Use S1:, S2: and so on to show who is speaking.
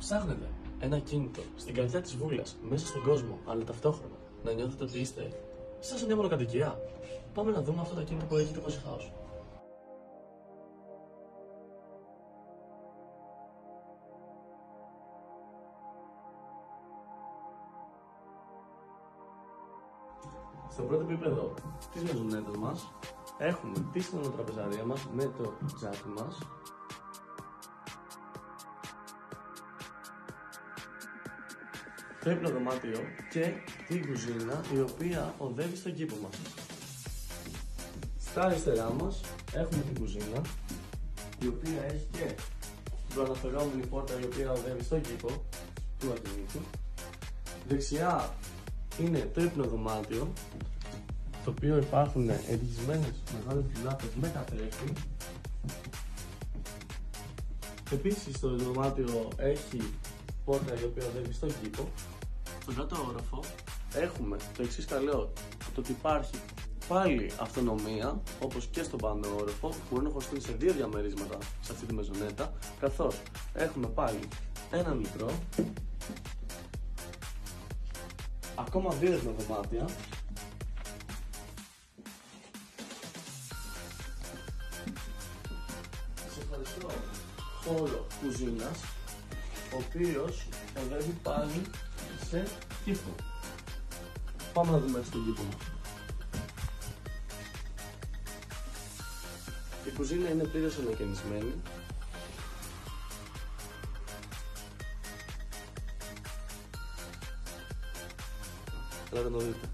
S1: Ψάχνετε ένα κίνητο στην καρδιά της Βούλας, μέσα στον κόσμο, αλλά ταυτόχρονα να νιώθετε ότι είστε σαν σε μια μονοκατοικία. Πάμε να δούμε αυτό το κίνητο που έχει το Cozy House. Στο πρώτο επίπεδο της μεζονέτας μας έχουμε τη στενοτραπεζαρία μας με το τζάκι μας. Το ύπνο δωμάτιο και την κουζίνα, η οποία οδεύει στον κήπο μας. Στα αριστερά μας έχουμε την κουζίνα, η οποία έχει και την προαναφερόμενη πόρτα, η οποία οδεύει στον κήπο του ακινήτου. Δεξιά είναι το ύπνο δωμάτιο, στο οποίο υπάρχουν εντυχισμένες μεγάλες ντουλάπες με καθρέφτη. Επίσης το δωμάτιο έχει πόρτα η οποία οδεύει στον κήπο. Στον κάτω όροφο έχουμε το εξής καλό, το ότι υπάρχει πάλι αυτονομία, όπως και στον πάνω όροφο, που μπορούν να χωριστούν σε δύο διαμερίσματα σε αυτή τη μεζονέτα, καθώς έχουμε πάλι ένα μικρό, ακόμα δύο δωμάτια, σε ευχαριστώ χώρο κουζίνας, ο οποίος οδεύει πάλι σε κήπο. Πάμε να δούμε στον κήπο μας. Η κουζίνα είναι πλήρως ανακαινισμένη. Ελάτε να δείτε.